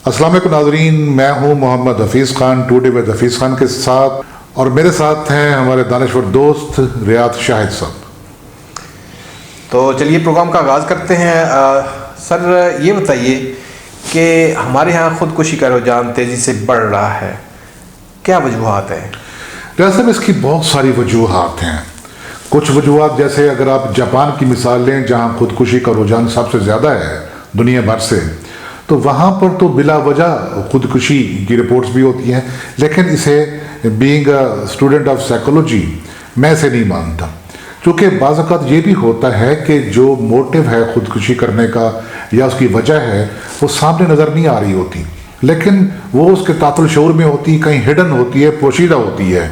السلام علیکم ناظرین، میں ہوں محمد حفیظ خان ٹوڈے ود حفیظ خان کے ساتھ، اور میرے ساتھ ہیں ہمارے دانشور دوست ریاض شاہد صاحب۔ تو چلیے پروگرام کا آغاز کرتے ہیں۔ سر یہ بتائیے کہ ہمارے ہاں خودکشی کا رجحان تیزی سے بڑھ رہا ہے، کیا وجوہات ہیں؟ ریاض صاحب، اس کی بہت ساری وجوہات ہیں۔ کچھ وجوہات جیسے اگر آپ جاپان کی مثال لیں جہاں خودکشی کا رجحان سب سے زیادہ ہے دنیا بھر سے، تو وہاں پر تو بلا وجہ خودکشی کی رپورٹس بھی ہوتی ہیں، لیکن اسے being a student of psychology میں اسے نہیں مانتا، کیونکہ بعض اوقات یہ بھی ہوتا ہے کہ جو موٹیو ہے خودکشی کرنے کا یا اس کی وجہ ہے وہ سامنے نظر نہیں آ رہی ہوتی، لیکن وہ اس کے تحت الشعور میں ہوتی، کہیں ہڈن ہوتی ہے، پوشیدہ ہوتی ہے۔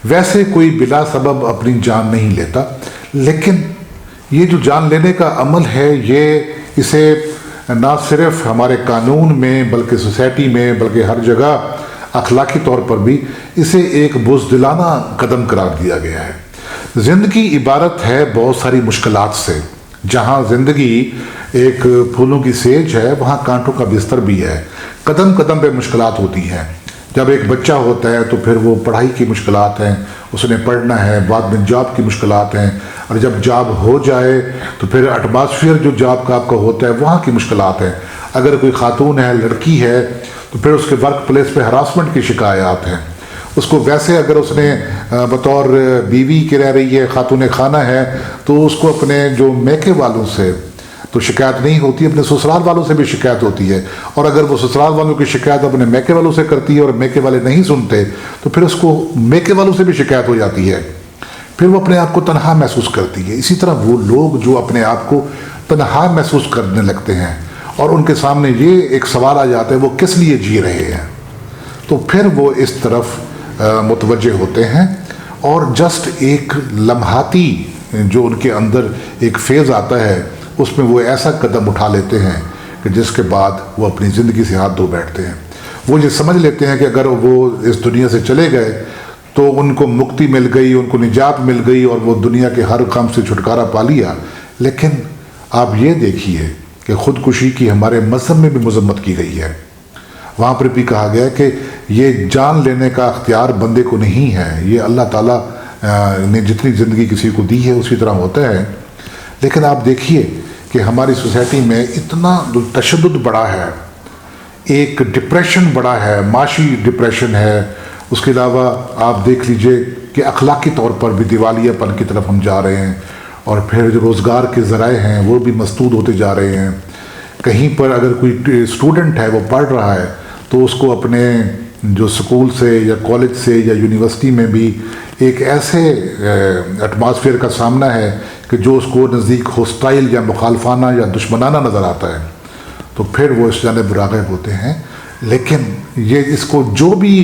ویسے کوئی بلا سبب اپنی جان نہیں لیتا، لیکن یہ جو جان لینے کا عمل ہے یہ اسے نہ صرف ہمارے قانون میں بلکہ سوسائٹی میں بلکہ ہر جگہ اخلاقی طور پر بھی اسے ایک بزدلانہ قدم قرار دیا گیا ہے۔ زندگی عبارت ہے بہت ساری مشکلات سے، جہاں زندگی ایک پھولوں کی سیج ہے وہاں کانٹوں کا بستر بھی ہے، قدم قدم پہ مشکلات ہوتی ہیں۔ جب ایک بچہ ہوتا ہے تو پھر وہ پڑھائی کی مشکلات ہیں، اس نے پڑھنا ہے، بعد میں جاب کی مشکلات ہیں، اور جب جاب ہو جائے تو پھر ایٹماسفیئر جو جاب کا آپ کا ہوتا ہے وہاں کی مشکلات ہیں۔ اگر کوئی خاتون ہے، لڑکی ہے، تو پھر اس کے ورک پلیس پہ ہراسمنٹ کی شکایات ہیں۔ اس کو ویسے اگر اس نے بطور بیوی کے رہ رہی ہے، خاتون خانہ ہے، تو اس کو اپنے جو میکے والوں سے تو شکایت نہیں ہوتی، اپنے سسرال والوں سے بھی شکایت ہوتی ہے، اور اگر وہ سسرال والوں کی شکایت اپنے میکے والوں سے کرتی ہے اور میکے والے نہیں سنتے تو پھر اس کو میکے والوں سے بھی شکایت ہو جاتی ہے، پھر وہ اپنے آپ کو تنہا محسوس کرتی ہے۔ اسی طرح وہ لوگ جو اپنے آپ کو تنہا محسوس کرنے لگتے ہیں اور ان کے سامنے یہ ایک سوال آ جاتا ہے وہ کس لیے جی رہے ہیں، تو پھر وہ اس طرف متوجہ ہوتے ہیں، اور جسٹ ایک لمحاتی جو ان کے اندر ایک فیز آتا ہے اس میں وہ ایسا قدم اٹھا لیتے ہیں کہ جس کے بعد وہ اپنی زندگی سے ہاتھ دھو بیٹھتے ہیں۔ وہ یہ سمجھ لیتے ہیں کہ اگر وہ اس دنیا سے چلے گئے تو ان کو مکتی مل گئی، ان کو نجات مل گئی، اور وہ دنیا کے ہر کام سے چھٹکارا پا لیا۔ لیکن آپ یہ دیکھیے کہ خودکشی کی ہمارے مذہب میں بھی مذمت کی گئی ہے۔ وہاں پر بھی کہا گیا کہ یہ جان لینے کا اختیار بندے کو نہیں ہے، یہ اللہ تعالیٰ نے جتنی زندگی کسی کو دی ہے اسی طرح ہوتا ہے۔ لیکن آپ دیکھیے کہ ہماری سوسائٹی میں اتنا تشدد بڑا ہے، ایک ڈپریشن بڑا ہے، معاشی ڈپریشن ہے، اس کے علاوہ آپ دیکھ لیجئے کہ اخلاقی طور پر بھی دیوالیہ پن کی طرف ہم جا رہے ہیں، اور پھر جو روزگار کے ذرائع ہیں وہ بھی مسدود ہوتے جا رہے ہیں۔ کہیں پر اگر کوئی اسٹوڈنٹ ہے وہ پڑھ رہا ہے تو اس کو اپنے جو سکول سے یا کالج سے یا یونیورسٹی میں بھی ایک ایسے ایٹماسفیئر کا سامنا ہے کہ جو اس کو نزدیک ہوسٹائل یا مخالفانہ یا دشمنانہ نظر آتا ہے، تو پھر وہ اس جانب راغب ہوتے ہیں۔ لیکن یہ اس کو جو بھی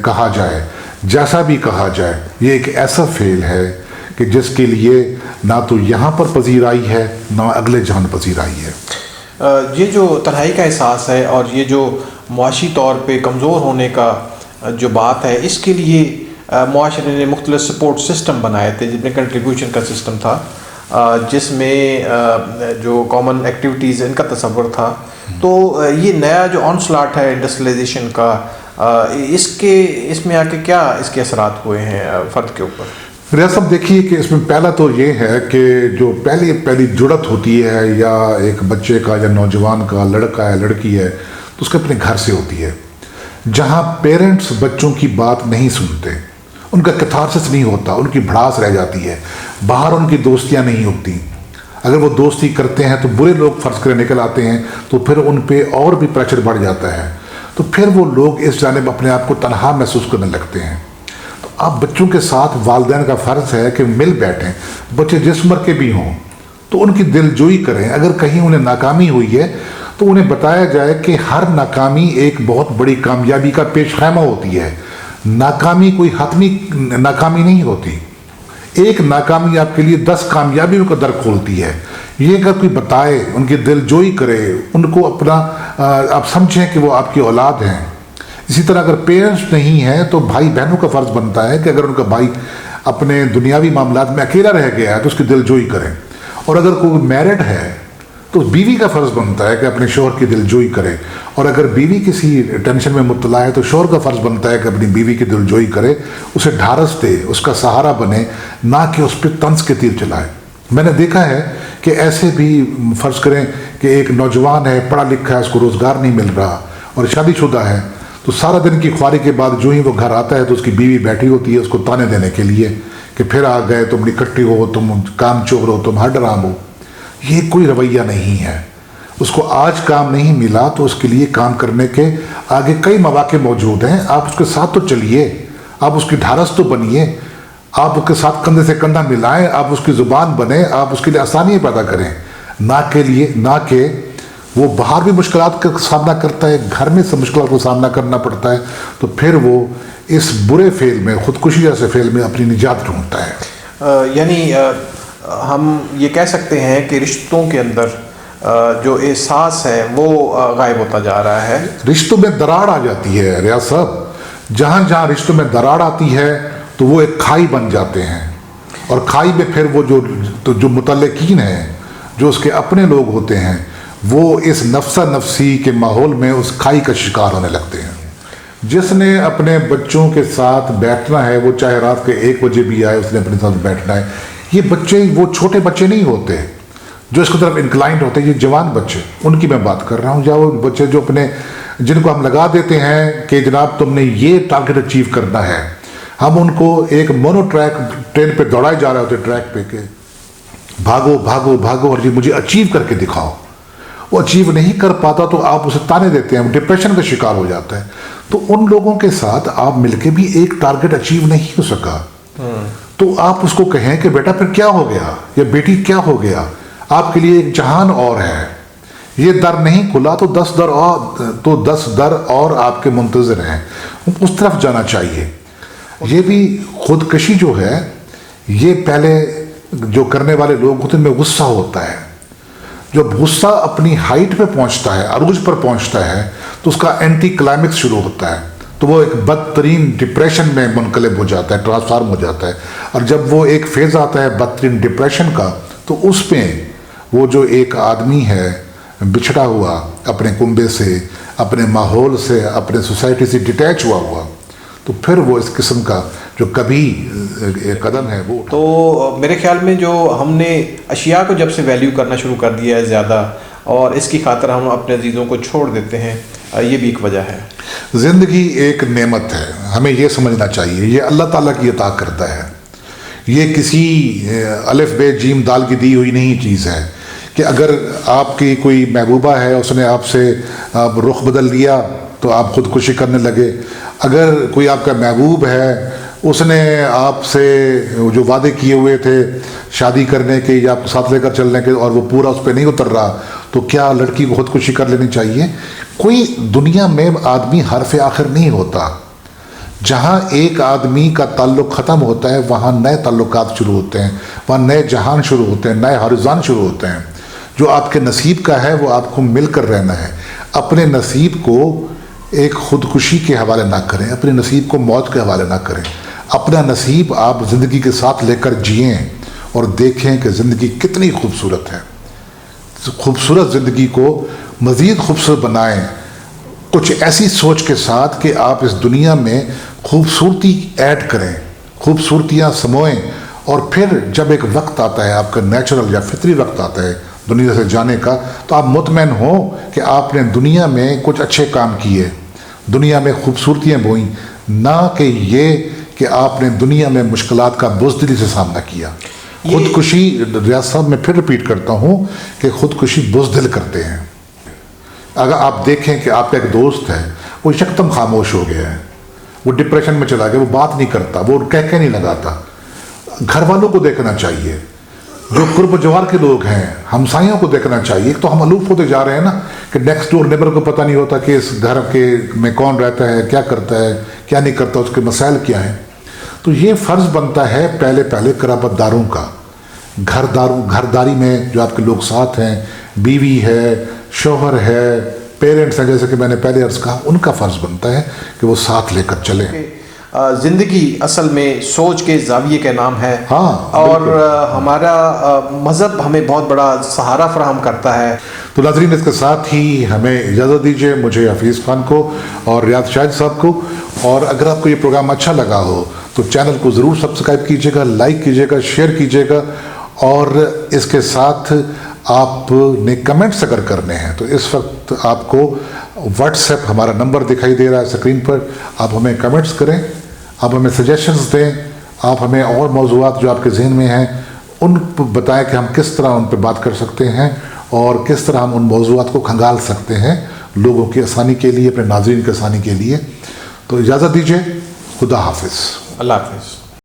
کہا جائے، جیسا بھی کہا جائے، یہ ایک ایسا فعل ہے کہ جس کے لیے نہ تو یہاں پر پذیرائی ہے نہ اگلے جہان پذیرائی ہے۔ یہ جو تنہائی کا احساس ہے اور یہ جو معاشی طور پہ کمزور ہونے کا جو بات ہے، اس کے لیے معاشرے نے مختلف سپورٹ سسٹم بنائے تھے، جس میں کنٹریبیوشن کا سسٹم تھا، جس میں جو کامن ایکٹیویٹیز ان کا تصور تھا۔ تو یہ نیا جو آن سلاٹ ہے انڈسٹریلائزیشن کا، اس میں آ کے کیا اس کے اثرات ہوئے ہیں فرد کے اوپر؟ ریاض صاحب دیکھیے کہ اس میں پہلا تو یہ ہے کہ جو پہلی جڑت ہوتی ہے یا ایک بچے کا یا نوجوان کا، لڑکا ہے لڑکی ہے، تو اس کے اپنے گھر سے ہوتی ہے، جہاں پیرنٹس بچوں کی بات نہیں سنتے، ان کا کتھارسس نہیں ہوتا، ان کی بھڑاس رہ جاتی ہے، باہر ان کی دوستیاں نہیں ہوتی۔ اگر وہ دوستی کرتے ہیں تو برے لوگ فرض کرے نکل آتے ہیں، تو پھر ان پہ اور بھی پریشر بڑھ جاتا ہے، تو پھر وہ لوگ اس جانب اپنے آپ کو تنہا محسوس کرنے لگتے ہیں۔ تو اب بچوں کے ساتھ والدین کا فرض ہے کہ مل بیٹھیں، بچے جس عمر کے بھی ہوں تو ان کی دل جوئی کریں۔ اگر کہیں انہیں ناکامی ہوئی ہے تو انہیں بتایا جائے کہ ہر ناکامی ایک بہت بڑی کامیابی کا پیش خیمہ ہوتی ہے، ناکامی کوئی حتمی ناکامی نہیں ہوتی، ایک ناکامی آپ کے لیے 10 کامیابیوں کا در کھولتی ہے۔ یہ اگر کوئی بتائے، ان کی دل جوئی کرے، ان کو اپنا آپ سمجھیں کہ وہ آپ کی اولاد ہیں۔ اسی طرح اگر پیرنٹس نہیں ہیں تو بھائی بہنوں کا فرض بنتا ہے کہ اگر ان کا بھائی اپنے دنیاوی معاملات میں اکیلا رہ گیا ہے تو اس کی دل جوئی کریں، اور اگر کوئی میرڈ ہے تو بیوی کا فرض بنتا ہے کہ اپنے شوہر کی دلجوئی کرے، اور اگر بیوی کسی ٹینشن میں مبتلا ہے تو شوہر کا فرض بنتا ہے کہ اپنی بیوی کی دلجوئی کرے، اسے ڈھارس دے، اس کا سہارا بنے، نہ کہ اس پہ طنز کے تیر چلائے۔ میں نے دیکھا ہے کہ ایسے بھی فرض کریں کہ ایک نوجوان ہے، پڑھا لکھا ہے، اس کو روزگار نہیں مل رہا اور شادی شدہ ہے، تو سارا دن کی خواری کے بعد جو ہی وہ گھر آتا ہے تو اس کی بیوی بیٹھی ہوتی ہے اس کو تانے دینے کے لیے کہ پھر آ گئے، تم نکٹی ہو، تم کام چور ہو، تم ہر ڈرام ہو۔ یہ کوئی رویہ نہیں ہے۔ اس کو آج کام نہیں ملا تو اس کے لیے کام کرنے کے آگے کئی مواقع موجود ہیں، آپ اس کے ساتھ تو چلیے، آپ اس کی ڈھارس تو بنیے، آپ اس کے ساتھ کندھے سے کندھا ملائیں، آپ اس کی زبان بنیں، آپ اس کے لیے آسانیاں پیدا کریں، نہ کہ وہ باہر بھی مشکلات کا سامنا کرتا ہے، گھر میں سب مشکلات کو سامنا کرنا پڑتا ہے، تو پھر وہ اس برے فعل میں، خودکشی جیسے فعل میں اپنی نجات ڈھونڈتا ہے۔ یعنی ہم یہ کہہ سکتے ہیں کہ رشتوں کے اندر جو احساس ہے وہ غائب ہوتا جا رہا ہے۔ رشتوں میں دراڑ آ جاتی ہے ریاض صاحب، جہاں جہاں رشتوں میں دراڑ آتی ہے تو وہ ایک کھائی بن جاتے ہیں، اور کھائی میں پھر وہ جو متعلقین ہیں، جو اس کے اپنے لوگ ہوتے ہیں، وہ اس نفسا نفسی کے ماحول میں اس کھائی کا شکار ہونے لگتے ہیں۔ جس نے اپنے بچوں کے ساتھ بیٹھنا ہے، وہ چاہے رات کے 1 بجے بھی آئے، اس نے اپنے ساتھ بیٹھنا ہے۔ یہ بچے وہ چھوٹے بچے نہیں ہوتے جو اس کی طرف انکلائنڈ ہوتے ہیں، یہ جوان بچے، ان کی میں بات کر رہا ہوں، یا وہ بچے جو جن کو ہم لگا دیتے ہیں کہ جناب تم نے یہ ٹارگٹ اچیو کرنا ہے، ہم ان کو ایک مونو ٹریک ٹرین پہ دوڑائے جا رہے ہوتے ٹریک پہ کہ بھاگو بھاگو بھاگو اور یہ مجھے اچیو کر کے دکھاؤ۔ وہ اچیو نہیں کر پاتا تو آپ اسے تانے دیتے ہیں، وہ ڈپریشن کا شکار ہو جاتا ہے۔ تو ان لوگوں کے ساتھ آپ مل کے بھی ایک ٹارگٹ اچیو نہیں ہو سکا، تو آپ اس کو کہیں کہ بیٹا پھر کیا ہو گیا، یا بیٹی کیا ہو گیا، آپ کے لیے ایک جہان اور ہے، یہ در نہیں کھلا تو 10 در اور آپ کے منتظر ہیں، اس طرف جانا چاہیے۔ یہ بھی خودکشی جو ہے، یہ پہلے جو کرنے والے لوگ ہوتے ہیں ان میں غصہ ہوتا ہے، جب غصہ اپنی ہائٹ پہ پہنچتا ہے، عروج پر پہنچتا ہے، تو اس کا اینٹی کلائمیکس شروع ہوتا ہے، تو وہ ایک بدترین ڈپریشن میں منقلب ہو جاتا ہے، ٹرانسفارم ہو جاتا ہے۔ اور جب وہ ایک فیز آتا ہے بدترین ڈپریشن کا، تو اس میں وہ جو ایک آدمی ہے بچھڑا ہوا اپنے کنبے سے، اپنے ماحول سے، اپنے سوسائٹی سے ڈیٹیچ ہوا، تو پھر وہ اس قسم کا جو کبھی قدم ہے وہ تو میرے خیال میں جو ہم نے اشیاء کو جب سے ویلیو کرنا شروع کر دیا ہے زیادہ، اور اس کی خاطر ہم اپنے عزیزوں کو چھوڑ دیتے ہیں، یہ بھی ایک وجہ ہے۔ زندگی ایک نعمت ہے، ہمیں یہ سمجھنا چاہیے، یہ اللہ تعالیٰ کی عطا کرتا ہے، یہ کسی الف بے جیم دال کی دی ہوئی نہیں چیز ہے کہ اگر آپ کی کوئی محبوبہ ہے، اس نے آپ سے رخ بدل دیا تو آپ خودکشی کرنے لگے۔ اگر کوئی آپ کا محبوب ہے، اس نے آپ سے جو وعدے کیے ہوئے تھے شادی کرنے کے یا آپ کو ساتھ لے کر چلنے کے، اور وہ پورا اس پہ نہیں اتر رہا، تو کیا لڑکی کو خودکشی کر لینی چاہیے؟ کوئی دنیا میں آدمی حرف آخر نہیں ہوتا، جہاں ایک آدمی کا تعلق ختم ہوتا ہے وہاں نئے تعلقات شروع ہوتے ہیں، وہاں نئے جہان شروع ہوتے ہیں، نئے ہارزان شروع ہوتے ہیں۔ جو آپ کے نصیب کا ہے وہ آپ کو مل کر رہنا ہے۔ اپنے نصیب کو ایک خودکشی کے حوالے نہ کریں، اپنے نصیب کو موت کے حوالے نہ کریں، اپنا نصیب آپ زندگی کے ساتھ لے کر جئیں اور دیکھیں کہ زندگی کتنی خوبصورت ہے۔ خوبصورت زندگی کو مزید خوبصورت بنائیں کچھ ایسی سوچ کے ساتھ کہ آپ اس دنیا میں خوبصورتی ایڈ کریں، خوبصورتیاں سموئیں، اور پھر جب ایک وقت آتا ہے آپ کا نیچرل یا فطری وقت آتا ہے دنیا سے جانے کا، تو آپ مطمئن ہوں کہ آپ نے دنیا میں کچھ اچھے کام کیے، دنیا میں خوبصورتیاں بوئیں، نہ کہ یہ کہ آپ نے دنیا میں مشکلات کا بزدلی سے سامنا کیا۔ خودکشی، ریاض صاحب میں پھر ریپیٹ کرتا ہوں کہ خودکشی بزدل کرتے ہیں۔ اگر آپ دیکھیں کہ آپ کا ایک دوست ہے، وہ یکدم خاموش ہو گیا ہے، وہ ڈپریشن میں چلا گیا، وہ بات نہیں کرتا، وہ کہہ نہیں لگاتا، گھر والوں کو دیکھنا چاہیے، جو قرب و جوار کے لوگ ہیں، ہمسایوں کو دیکھنا چاہیے۔ ایک تو ہم الوف ہوتے جا رہے ہیں نا کہ نیکسٹ ڈور نیبر کو پتہ نہیں ہوتا کہ اس گھر کے میں کون رہتا ہے، کیا کرتا ہے، کیا نہیں کرتا، اس کے مسائل کیا ہیں۔ تو یہ فرض بنتا ہے پہلے قرابت داروں کا، گھرداری میں جو آپ کے لوگ ساتھ ہیں، بیوی ہے، شوہر ہے، پیرنٹس ہیں، جیسے کہ میں نے پہلے عرض کہا، ان کا فرض بنتا ہے کہ وہ ساتھ لے کر چلیں۔ زندگی اصل میں سوچ کے زاویے کا نام ہے. ہاں، اور ہمارا مذہب ہمیں بہت بڑا سہارا فراہم کرتا ہے. تو ناظرین، اس کے ساتھ ہی ہمیں اجازت دیجیے، مجھے حفیظ خان کو اور ریاض شاہد صاحب کو. اور اگر آپ کو یہ پروگرام اچھا لگا ہو تو چینل کو ضرور سبسکرائب کیجیے گا، لائک کیجیے گا، شیئر کیجیے گا. اور اس کے ساتھ آپ نے کمنٹس اگر کرنے ہیں تو اس وقت آپ کو واٹس ایپ ہمارا نمبر دکھائی دے رہا ہے اسکرین پر. آپ ہمیں کمنٹس کریں، آپ ہمیں سجیشنز دیں، آپ ہمیں اور موضوعات جو آپ کے ذہن میں ہیں ان کو بتائیں کہ ہم کس طرح ان پہ بات کر سکتے ہیں اور کس طرح ہم ان موضوعات کو کھنگال سکتے ہیں لوگوں کی آسانی کے لیے، اپنے ناظرین کی آسانی کے لیے. تو اجازت دیجیے، خدا حافظ. اللہ حافظ.